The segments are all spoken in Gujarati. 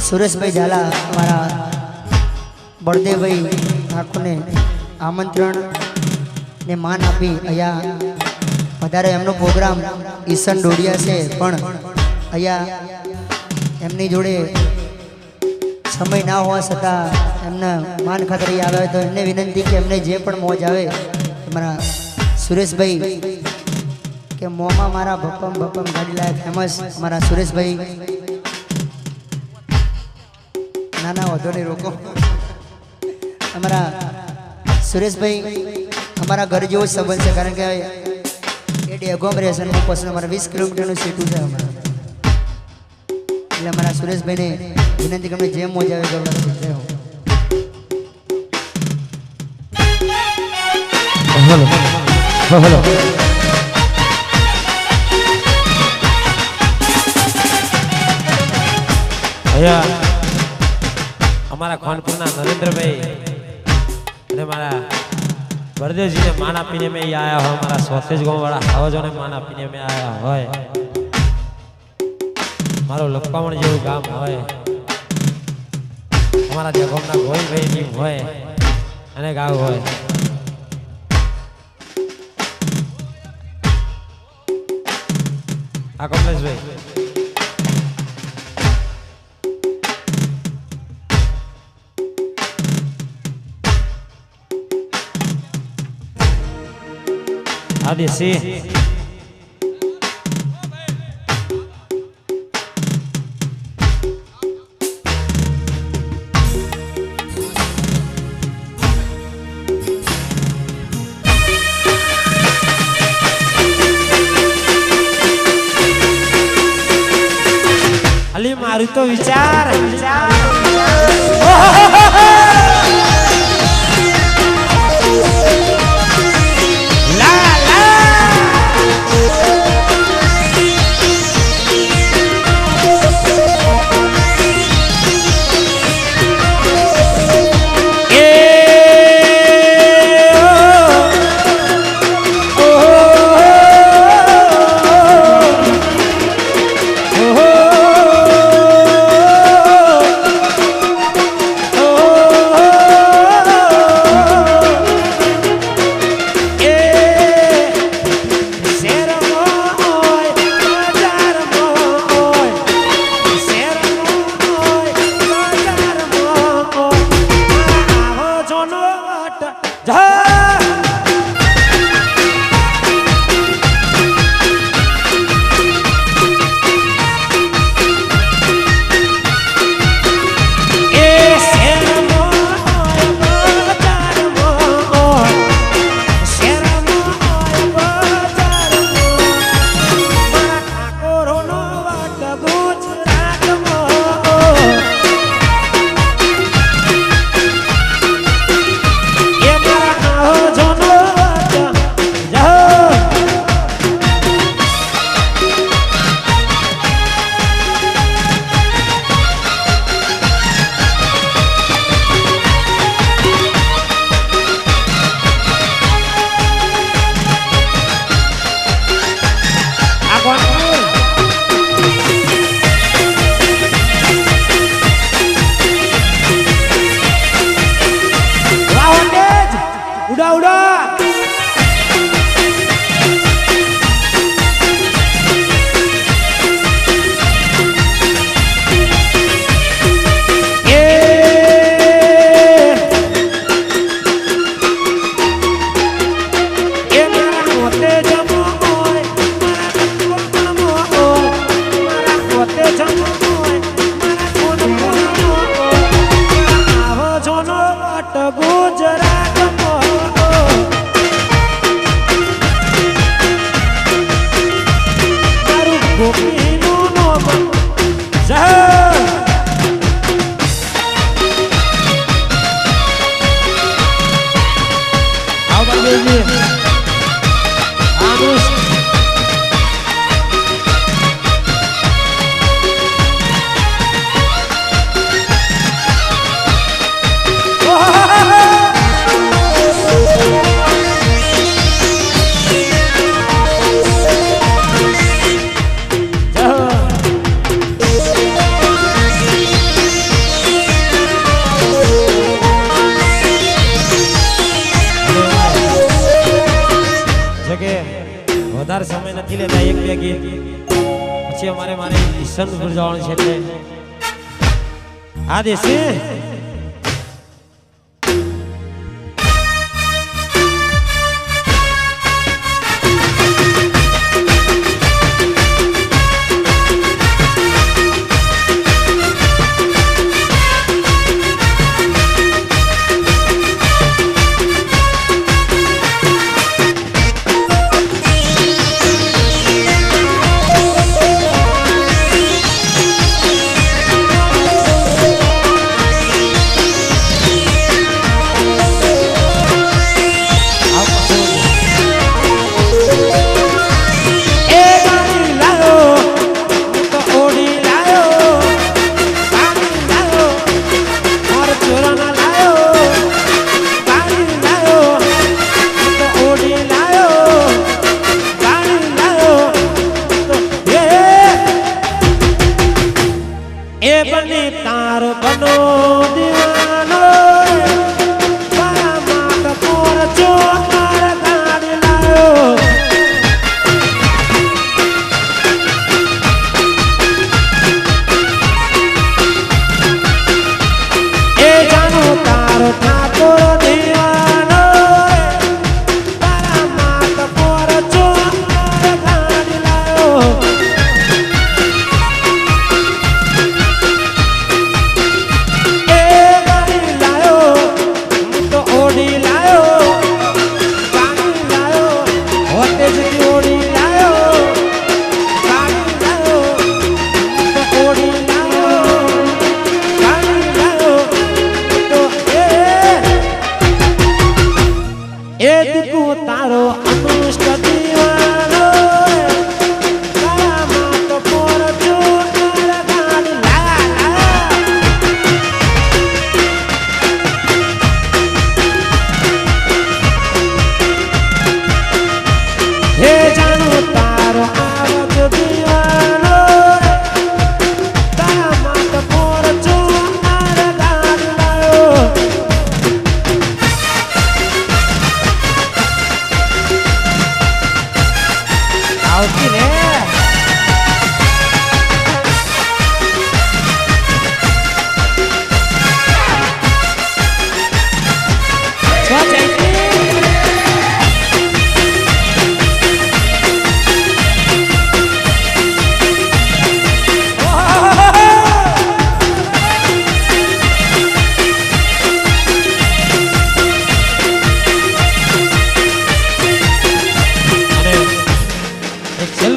સુરેશભાઈ ઝાલા અમારા બળદેવભાઈ ઠાકોરને આમંત્રણ ને માન આપી અહીંયા વધારે એમનો પ્રોગ્રામ ઈશન ડોડિયા છે, પણ અહીંયા એમની જોડે સમય ના હોવા છતાં એમના માન ખાતર આવે તો એમને વિનંતી કે એમને જે પણ મોજ આવે અમારા સુરેશભાઈ કે મોમાં મારા ભપમ ભપમ ગાડી લાયક ફેમસ અમારા સુરેશભાઈ નાના વધો નહીં રોકો અમારા સુરેશભાઈ અમારા ઘર જેવો સંબંધ છે, કારણ કે એ ડેગોમ રહેશે પછી અમારા 20 કિલોમીટરનું સીટું છે અમારા, એટલે અમારા સુરેશભાઈને વિનંતી કે જે મોજ આવે ગવડાવો. હેલો અહીંયા અમારા ખાનપુરના નરેન્દ્રભાઈ અને મારા બળદેવજીને માન આપીને મેં આયા હોય, અમારા સોતેજ ગામવાળા હાવજોને માન આપીને મેં આયા હોય, મારું લખવામણ જેવું ગામ હોય, અમારા જગમના ગોવિંદભાઈની હોય અને ગાવ હોય. આ કમલેશભાઈ આદિસિંહ અલી મારું તો વિચાર જોકે વધારે સમય નથી લેતા એક બે ગીત પછી મારે ઈસનપુર જવાનું છે એટલે આ દેશી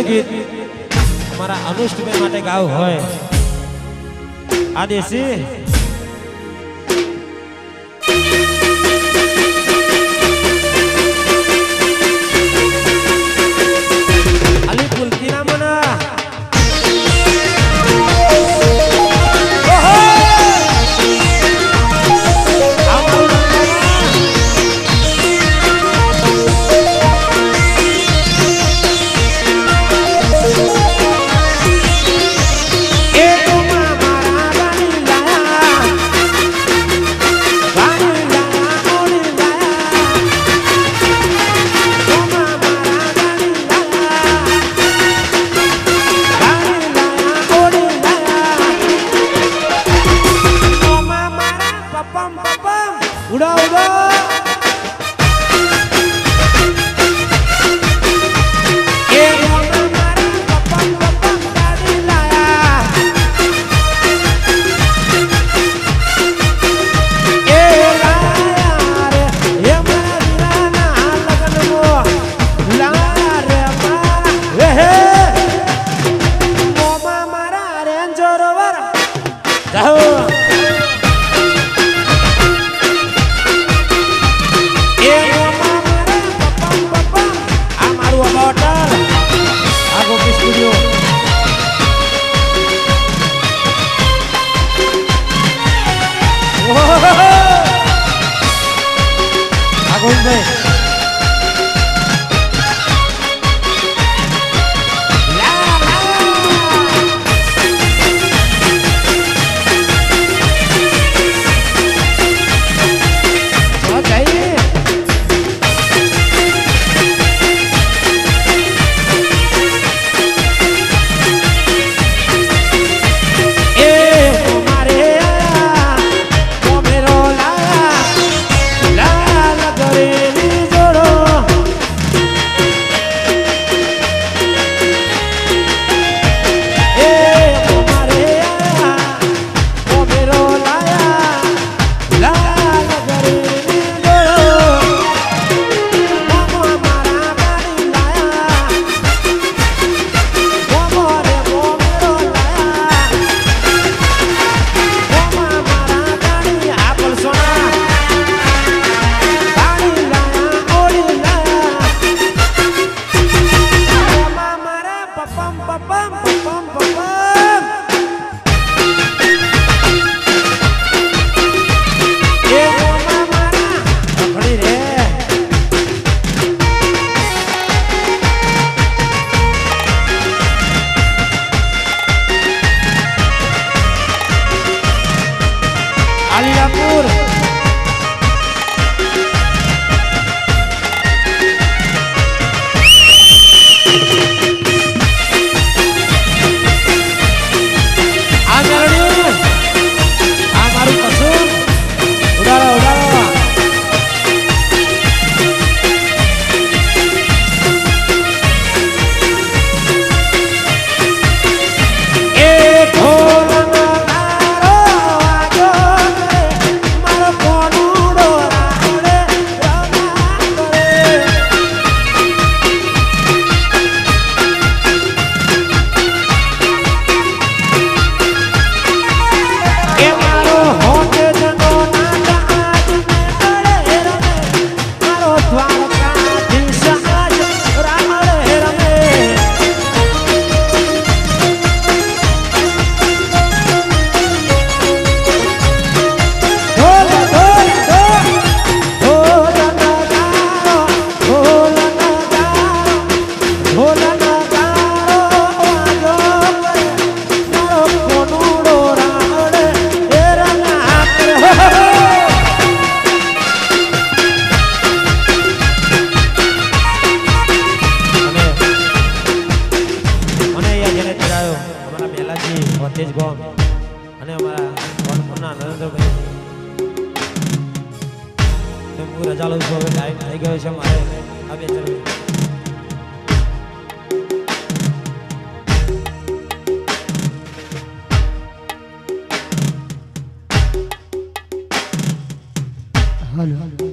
ગીત અમારા અનુષ્ઠભાઈ માટે ગાવ હોય આ દેશી અલી પુલકી ના મના ગોમ અને અમારા કોનપુરના નરેન્દ્રભાઈ હું રજા લઉં છું. હવે ટાઈમ થઈ ગયો છે મારે આ બે ચરવી હાલો